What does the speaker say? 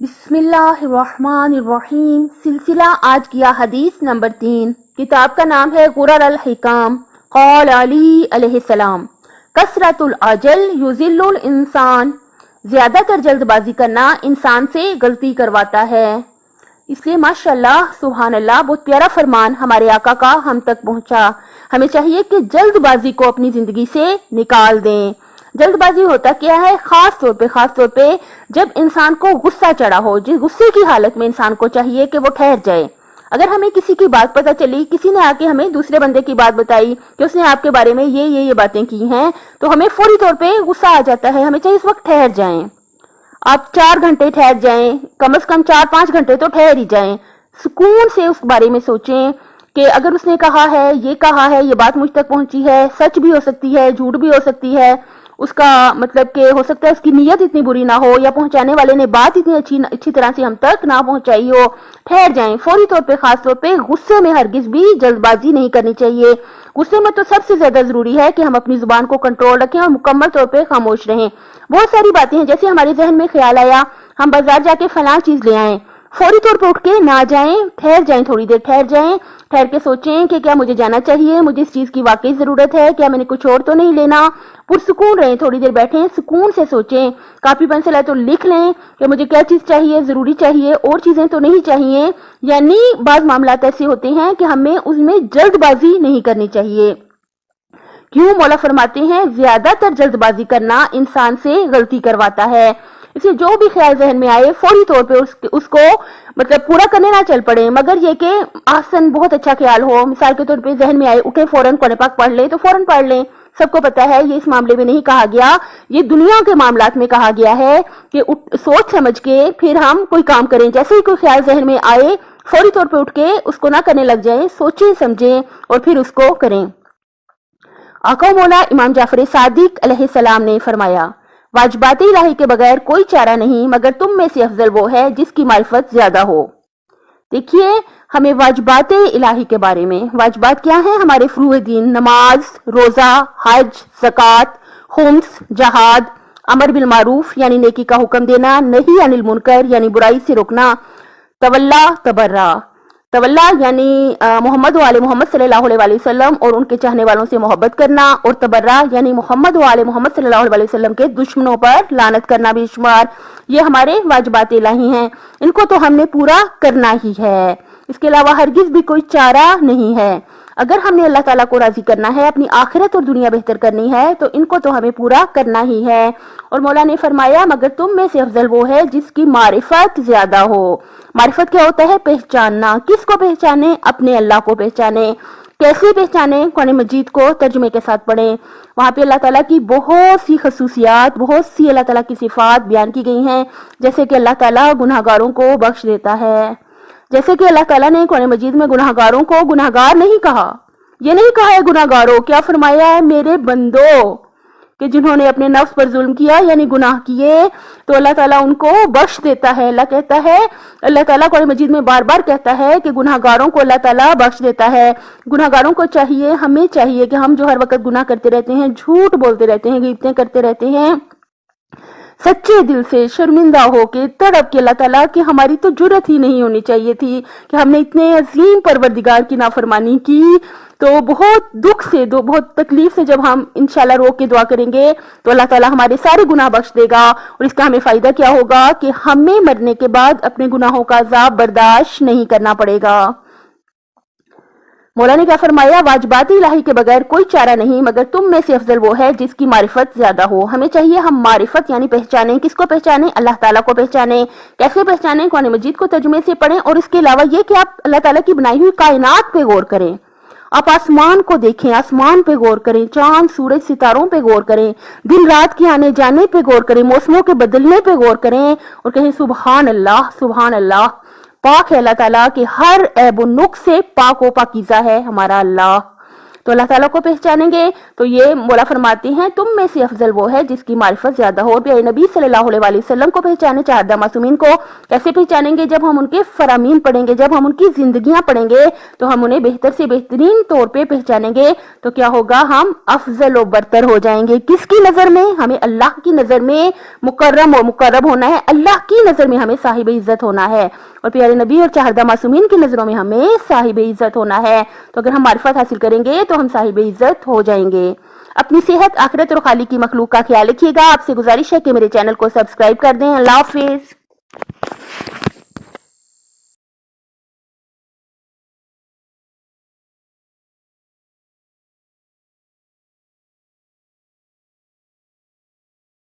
بسم اللہ الرحمن الرحیم۔ سلسلہ آج کی احادیث نمبر 3۔ کتاب کا نام ہے غرر الحکام۔ قال علی علیہ السلام: کثرت العجل یذل الانسان، زیادہ تر جلد بازی کرنا انسان سے غلطی کرواتا ہے۔ اس لیے ماشاءاللہ سبحان اللہ بہت پیارا فرمان ہمارے آقا کا ہم تک پہنچا۔ ہمیں چاہیے کہ جلد بازی کو اپنی زندگی سے نکال دیں۔ جلد بازی ہوتا کیا ہے؟ خاص طور پہ جب انسان کو غصہ چڑھا ہو، جس غصے کی حالت میں انسان کو چاہیے کہ وہ ٹھہر جائے۔ اگر ہمیں کسی کی بات پتہ چلی، کسی نے آ کے ہمیں دوسرے بندے کی بات بتائی کہ اس نے آپ کے بارے میں یہ باتیں کی ہیں، تو ہمیں فوری طور پہ غصہ آ جاتا ہے۔ ہمیں چاہیے اس وقت ٹھہر جائیں۔ آپ 4 گھنٹے ٹھہر جائیں، کم از کم 4-5 گھنٹے تو ٹھہر ہی جائیں۔ سکون سے اس بارے میں سوچیں کہ اگر اس نے کہا ہے، یہ بات مجھ تک پہنچی ہے، سچ بھی ہو سکتی ہے، جھوٹ بھی ہو سکتی ہے، اس کا مطلب کہ ہو سکتا ہے اس کی نیت اتنی بری نہ ہو، یا پہنچانے والے نے بات اتنی اچھی طرح سے ہم تک نہ پہنچائی ہو۔ ٹھہر جائیں فوری طور پہ۔ خاص طور پہ غصے میں ہرگز بھی جلد بازی نہیں کرنی چاہیے۔ غصے میں تو سب سے زیادہ ضروری ہے کہ ہم اپنی زبان کو کنٹرول رکھیں اور مکمل طور پہ خاموش رہیں۔ بہت ساری باتیں ہیں، جیسے ہمارے ذہن میں خیال آیا ہم بازار جا کے فلاں چیز لے آئیں، فوری طور پہ اٹھ کے نہ جائیں، ٹھہر جائیں، تھوڑی دیر ٹھہر جائیں، ٹھہر کے سوچیں کہ کیا مجھے جانا چاہیے، مجھے اس چیز کی واقعی ضرورت ہے، کیا میں نے کچھ اور تو نہیں لینا۔ پرسکون رہیں، تھوڑی دیر بیٹھیں، سکون سے سوچیں، کاپی پنسل ہے تو لکھ لیں کہ مجھے کیا چیز چاہیے، ضروری چاہیے، اور چیزیں تو نہیں چاہیے۔ یعنی بعض معاملات ایسے ہوتے ہیں کہ ہمیں اس میں جلد بازی نہیں کرنی چاہیے۔ کیوں؟ مولا فرماتے ہیں زیادہ تر جلد بازی کرنا انسان سے غلطی کرواتا ہے۔ اسے جو بھی خیال ذہن میں آئے فوری طور پہ اس کو مطلب پورا کرنے نہ چل پڑے، مگر یہ کہ آسن بہت اچھا خیال ہو، مثال کے طور پہ ذہن میں آئے اٹھے فوراً قرآن پاک پڑھ لیں تو فوراً پڑھ لیں۔ سب کو پتا ہے یہ اس معاملے میں نہیں کہا گیا، یہ دنیا کے معاملات میں کہا گیا ہے کہ سوچ سمجھ کے پھر ہم کوئی کام کریں۔ جیسے ہی کوئی خیال ذہن میں آئے فوری طور پہ اٹھ کے اس کو نہ کرنے لگ جائیں، سوچیں سمجھیں اور پھر اس کو کریں۔ آقا مولا امام جعفر صادق علیہ السلام نے فرمایا: واجبات الہی کے بغیر کوئی چارہ نہیں، مگر تم میں سے افضل وہ ہے جس کی معرفت زیادہ ہو۔ دیکھیے ہمیں واجبات الہی کے بارے میں، واجبات کیا ہیں؟ ہمارے فروع دین، نماز، روزہ، حج، زکوٰۃ، خمس، جہاد، امر بالمعروف یعنی نیکی کا حکم دینا، نہی عن المنکر یعنی برائی سے روکنا، تولا یعنی محمد و آل محمد صلی اللہ علیہ وسلم اور ان کے چاہنے والوں سے محبت کرنا، اور تبرہ یعنی محمد و آل محمد صلی اللہ علیہ وسلم کے دشمنوں پر لعنت کرنا بے شمار۔ یہ ہمارے واجبات الہی ہیں، ان کو تو ہم نے پورا کرنا ہی ہے، اس کے علاوہ ہرگز بھی کوئی چارہ نہیں ہے۔ اگر ہم نے اللہ تعالیٰ کو راضی کرنا ہے، اپنی آخرت اور دنیا بہتر کرنی ہے، تو ان کو تو ہمیں پورا کرنا ہی ہے۔ اور مولا نے فرمایا مگر تم میں سے افضل وہ ہے جس کی معرفت زیادہ ہو۔ معرفت کیا ہوتا ہے؟ پہچاننا۔ کس کو پہچانے؟ اپنے اللہ کو پہچانے۔ کیسے پہچانے؟ قرآن مجید کو ترجمے کے ساتھ پڑھیں، وہاں پہ اللہ تعالیٰ کی بہت سی خصوصیات، بہت سی اللہ تعالیٰ کی صفات بیان کی گئی ہیں، جیسے کہ اللہ تعالیٰ گناہگاروں کو بخش دیتا ہے، جیسے کہ اللہ تعالیٰ نے قرآن مجید میں گناہگاروں کو گناہگار نہیں کہا، یہ نہیں کہا ہے گناہگاروں، کیا فرمایا ہے؟ میرے بندو، کہ جنہوں نے اپنے نفس پر ظلم کیا یعنی گناہ کیے تو اللہ تعالیٰ ان کو بخش دیتا ہے۔ اللہ کہتا ہے، اللہ تعالیٰ قرآن مجید میں بار بار کہتا ہے کہ گناہگاروں کو اللہ تعالیٰ بخش دیتا ہے۔ گناہگاروں کو چاہیے، ہمیں چاہیے کہ ہم جو ہر وقت گناہ کرتے رہتے ہیں، جھوٹ بولتے رہتے ہیں، غیبتیں کرتے رہتے ہیں، سچے دل سے شرمندہ ہو کے تڑپ کے اللہ تعالیٰ کہ ہماری تو جرت ہی نہیں ہونی چاہیے تھی کہ ہم نے اتنے عظیم پروردگار کی نافرمانی کی۔ تو بہت دکھ سے، بہت تکلیف سے جب ہم انشاءاللہ رو کے دعا کریں گے تو اللہ تعالیٰ ہمارے سارے گناہ بخش دے گا، اور اس کا ہمیں فائدہ کیا ہوگا کہ ہمیں مرنے کے بعد اپنے گناہوں کا عذاب برداشت نہیں کرنا پڑے گا۔ مولا نے کیا فرمایا؟ واجبات الہی کے بغیر کوئی چارہ نہیں، مگر تم میں سے افضل وہ ہے جس کی معرفت زیادہ ہو۔ ہمیں چاہیے ہم معرفت یعنی پہچانیں۔ کس کو پہچانیں؟ اللہ تعالیٰ کو پہچانیں۔ کیسے پہچانیں؟ قرآن مجید کو ترجمے سے پڑھیں، اور اس کے علاوہ یہ کہ آپ اللہ تعالیٰ کی بنائی ہوئی کائنات پہ غور کریں، آپ آسمان کو دیکھیں، آسمان پہ غور کریں، چاند سورج ستاروں پہ غور کریں، دن رات کے آنے جانے پہ غور کریں، موسموں کے بدلنے پہ غور کریں، اور کہیں سبحان اللہ، سبحان اللہ، پاک ہے اللہ تعالیٰ کہ ہر عیب و نقص سے پاک و پاکیزہ ہے ہمارا اللہ۔ تو اللہ تعالیٰ کو پہچانیں گے. تو یہ مولا فرماتے ہیں تم میں سے افضل وہ ہے جس کی معرفت زیادہ ہو. اور پیارے نبی صلی اللہ علیہ وسلم کو پہچانے, چہردہ معصومین کو کیسے پہچانیں گے؟ جب ہم ان کے فرامین پڑھیں گے, جب ہم ان کی زندگیاں پڑھیں گے تو ہم انہیں بہتر سے بہترین طور پہ پہچانیں گے. تو کیا ہوگا؟ ہم افضل و برتر ہو جائیں گے. کس کی نظر میں؟ ہمیں اللہ کی نظر میں مکرم و مقرب ہونا ہے, اللہ کی نظر میں ہمیں صاحب عزت ہونا ہے, اور پیارے نبی اور چہردہ معصومین کی نظروں میں ہمیں صاحب عزت ہونا ہے. تو اگر ہم معرفت حاصل کریں گے تو ہم صاحب عزت ہو جائیں گے. اپنی صحت, آخرت اور خالق کی مخلوق کا خیال رکھیے گا. آپ سے گزارش ہے کہ میرے چینل کو سبسکرائب کر دیں. اللہ حافظ.